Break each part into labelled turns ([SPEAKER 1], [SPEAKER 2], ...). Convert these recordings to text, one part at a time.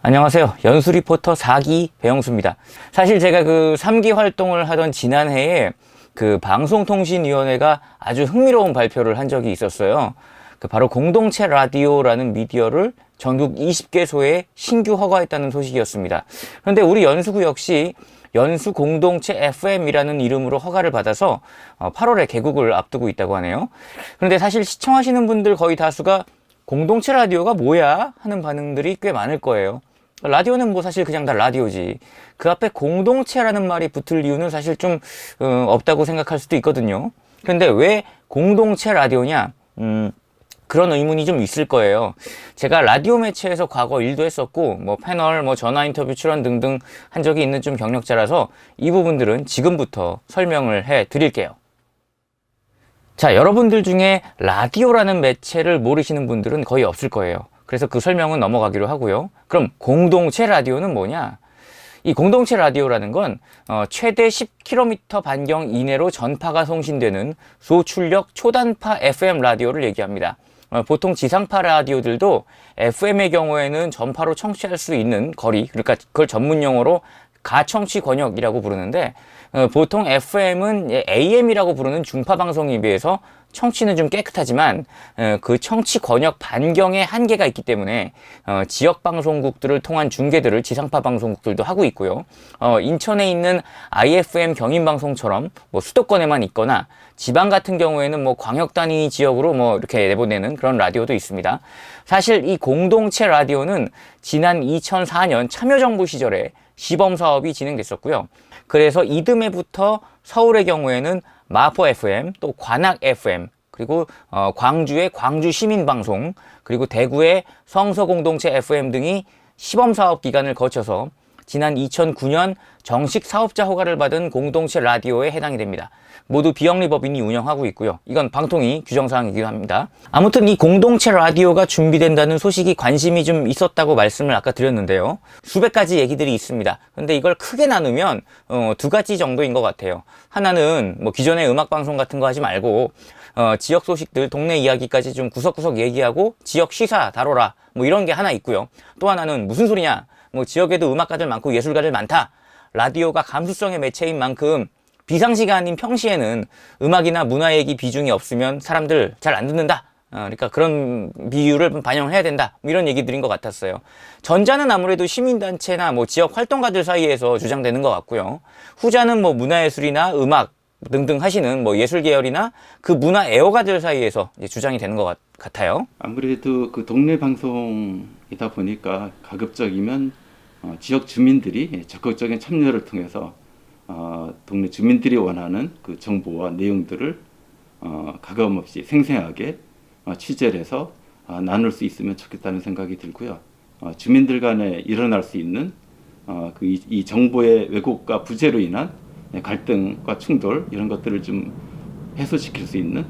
[SPEAKER 1] 안녕하세요. 연수 리포터 4기 배영수입니다. 사실 제가 그 3기 활동을 하던 지난해에 그 방송통신위원회가 아주 흥미로운 발표를 한 적이 있었어요. 바로 공동체 라디오라는 미디어를 전국 20개소에 신규 허가했다는 소식이었습니다. 그런데 우리 연수구 역시 연수 공동체 FM이라는 이름으로 허가를 받아서 8월에 개국을 앞두고 있다고 하네요. 그런데 사실 시청하시는 분들 거의 다수가 공동체 라디오가 뭐야? 하는 반응들이 꽤 많을 거예요. 라디오는 뭐 사실 그냥 다 라디오지. 그 앞에 공동체라는 말이 붙을 이유는 사실 좀 없다고 생각할 수도 있거든요. 그런데 왜 공동체 라디오냐? 그런 의문이 좀 있을 거예요. 제가 라디오 매체에서 과거 일도 했었고, 뭐 패널, 뭐 전화 인터뷰 출연 등등 한 적이 있는 좀 경력자라서 이 부분들은 지금부터 설명을 해 드릴게요. 자, 여러분들 중에 라디오라는 매체를 모르시는 분들은 거의 없을 거예요. 그래서 그 설명은 넘어가기로 하고요. 그럼 공동체 라디오는 뭐냐? 이 공동체 라디오라는 건 최대 10km 반경 이내로 전파가 송신되는 소출력 초단파 FM 라디오를 얘기합니다. 보통 지상파 라디오들도 FM의 경우에는 전파로 청취할 수 있는 거리, 그러니까 그걸 전문 용어로 가청취 권역이라고 부르는데, 보통 FM은 AM이라고 부르는 중파 방송에 비해서 청취는 좀 깨끗하지만 그 청취 권역 반경에 한계가 있기 때문에 지역 방송국들을 통한 중계들을 지상파 방송국들도 하고 있고요. 인천에 있는 IFM 경인 방송처럼 뭐 수도권에만 있거나 지방 같은 경우에는 뭐 광역 단위 지역으로 뭐 이렇게 내보내는 그런 라디오도 있습니다. 사실 이 공동체 라디오는 지난 2004년 참여정부 시절에 시범 사업이 진행됐었고요. 그래서 이듬해부터 서울의 경우에는 마포 FM, 또 관악 FM, 그리고 광주의 광주 시민방송, 그리고 대구의 성서공동체 FM 등이 시범 사업 기간을 거쳐서 지난 2009년 정식 사업자 허가를 받은 공동체 라디오에 해당이 됩니다. 모두 비영리법인이 운영하고 있고요. 이건 방통위 규정사항이기도 합니다. 아무튼 이 공동체 라디오가 준비된다는 소식이 관심이 좀 있었다고 말씀을 아까 드렸는데요. 수백 가지 얘기들이 있습니다. 근데 이걸 크게 나누면 두 가지 정도인 것 같아요. 하나는 뭐 기존의 음악방송 같은 거 하지 말고 지역 소식들, 동네 이야기까지 좀 구석구석 얘기하고 지역 시사 다뤄라, 뭐 이런 게 하나 있고요. 또 하나는 무슨 소리냐, 뭐 지역에도 음악가들 많고 예술가들 많다. 라디오가 감수성의 매체인 만큼 비상시가 아닌 평시에는 음악이나 문화 얘기 비중이 없으면 사람들 잘 안 듣는다. 그러니까 그런 비율을 반영을 해야 된다. 뭐 이런 얘기들인 것 같았어요. 전자는 아무래도 시민단체나 뭐 지역 활동가들 사이에서 주장되는 것 같고요. 후자는 뭐 문화예술이나 음악 등등 하시는 뭐 예술 계열이나 그 문화 애호가들 사이에서 이제 주장이 되는 것 같아요.
[SPEAKER 2] 아무래도 그 동네 방송이다 보니까 가급적이면 지역 주민들이 적극적인 참여를 통해서 동네 주민들이 원하는 그 정보와 내용들을 가감없이 생생하게 취재를 해서 나눌 수 있으면 좋겠다는 생각이 들고요. 주민들 간에 일어날 수 있는 이 정보의 왜곡과 부재로 인한 갈등과 충돌, 이런 것들을 좀 해소시킬 수 있는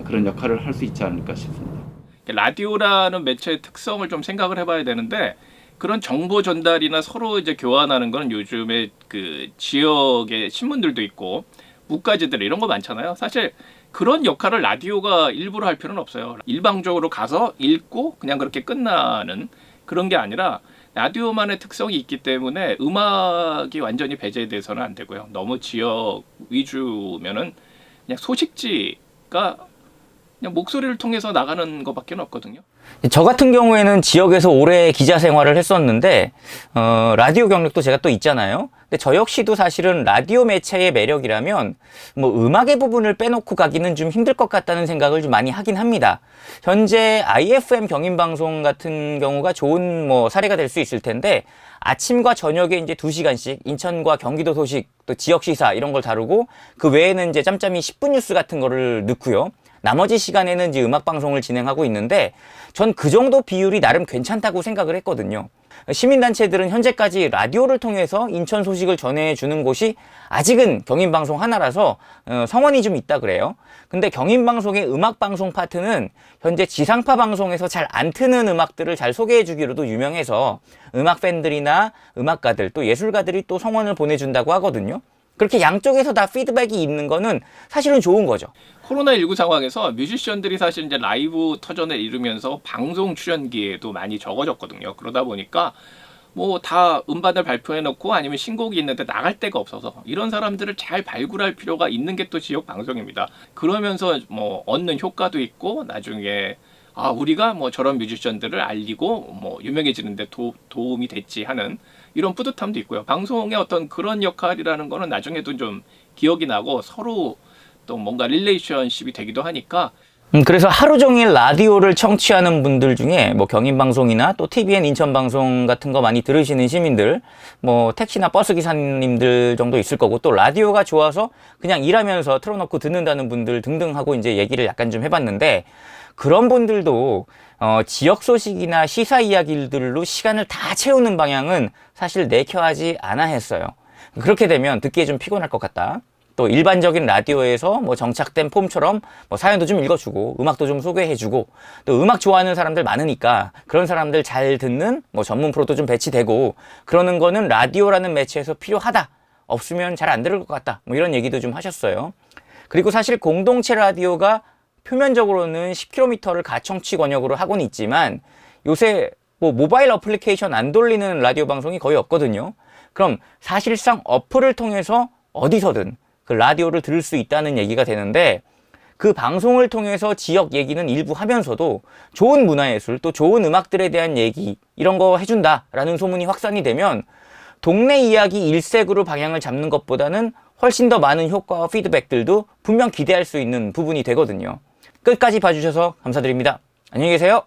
[SPEAKER 2] 그런 역할을 할 수 있지 않을까 싶습니다.
[SPEAKER 3] 라디오라는 매체의 특성을 좀 생각을 해봐야 되는데, 그런 정보 전달이나 서로 이제 교환하는 건 요즘에 그 지역의 신문들도 있고 묵가지들 이런 거 많잖아요. 사실 그런 역할을 라디오가 일부러 할 필요는 없어요. 일방적으로 가서 읽고 그냥 그렇게 끝나는 그런 게 아니라 라디오만의 특성이 있기 때문에 음악이 완전히 배제돼서는 안 되고요. 너무 지역 위주면은 그냥 소식지가 그냥 목소리를 통해서 나가는 것밖에 없거든요.
[SPEAKER 1] 저 같은 경우에는 지역에서 오래 기자 생활을 했었는데 라디오 경력도 제가 또 있잖아요. 근데 저 역시도 사실은 라디오 매체의 매력이라면 뭐 음악의 부분을 빼놓고 가기는 좀 힘들 것 같다는 생각을 좀 많이 하긴 합니다. 현재 IFM 경인방송 같은 경우가 좋은 뭐 사례가 될 수 있을 텐데, 아침과 저녁에 이제 2시간씩 인천과 경기도 소식, 또 지역 시사 이런 걸 다루고, 그 외에는 이제 짬짬이 10분 뉴스 같은 거를 넣고요. 나머지 시간에는 이제 음악 방송을 진행하고 있는데, 전 그 정도 비율이 나름 괜찮다고 생각을 했거든요. 시민단체들은 현재까지 라디오를 통해서 인천 소식을 전해주는 곳이 아직은 경인방송 하나라서 성원이 좀 있다 그래요. 근데 경인방송의 음악방송 파트는 현재 지상파 방송에서 잘 안 트는 음악들을 잘 소개해주기로도 유명해서 음악 팬들이나 음악가들 또 예술가들이 또 성원을 보내준다고 하거든요. 그렇게 양쪽에서 다 피드백이 있는 거는 사실은 좋은 거죠.
[SPEAKER 3] 코로나19 상황에서 뮤지션들이 사실 이제 라이브 터전을 이루면서 방송 출연 기회도 많이 적어졌거든요. 그러다 보니까 뭐 다 음반을 발표해놓고 아니면 신곡이 있는데 나갈 데가 없어서 이런 사람들을 잘 발굴할 필요가 있는 게 또 지역 방송입니다. 그러면서 뭐 얻는 효과도 있고 나중에 아 우리가 뭐 저런 뮤지션들을 알리고 뭐 유명해지는데 도움이 됐지 하는 이런 뿌듯함도 있고요. 방송의 어떤 그런 역할이라는 거는 나중에도 좀 기억이 나고 서로 또 뭔가 릴레이션십이 되기도 하니까
[SPEAKER 1] 그래서 하루 종일 라디오를 청취하는 분들 중에 뭐 경인방송이나 또 TVN 인천방송 같은 거 많이 들으시는 시민들, 뭐 택시나 버스 기사님들 정도 있을 거고, 또 라디오가 좋아서 그냥 일하면서 틀어놓고 듣는다는 분들 등등 하고 이제 얘기를 약간 좀 해봤는데, 그런 분들도 지역 소식이나 시사 이야기들로 시간을 다 채우는 방향은 사실 내켜하지 않아 했어요. 그렇게 되면 듣기에 좀 피곤할 것 같다. 또 일반적인 라디오에서 뭐 정착된 폼처럼 뭐 사연도 좀 읽어주고 음악도 좀 소개해주고, 또 음악 좋아하는 사람들 많으니까 그런 사람들 잘 듣는 뭐 전문 프로도 좀 배치되고 그러는 거는 라디오라는 매체에서 필요하다. 없으면 잘 안 들을 것 같다. 뭐 이런 얘기도 좀 하셨어요. 그리고 사실 공동체 라디오가 표면적으로는 10km를 가청취 권역으로 하고는 있지만 요새 뭐 모바일 어플리케이션 안 돌리는 라디오 방송이 거의 없거든요. 그럼 사실상 어플을 통해서 어디서든 그 라디오를 들을 수 있다는 얘기가 되는데, 그 방송을 통해서 지역 얘기는 일부 하면서도 좋은 문화예술 또 좋은 음악들에 대한 얘기 이런 거 해준다라는 소문이 확산이 되면 동네 이야기 일색으로 방향을 잡는 것보다는 훨씬 더 많은 효과와 피드백들도 분명 기대할 수 있는 부분이 되거든요. 끝까지 봐주셔서 감사드립니다. 안녕히 계세요.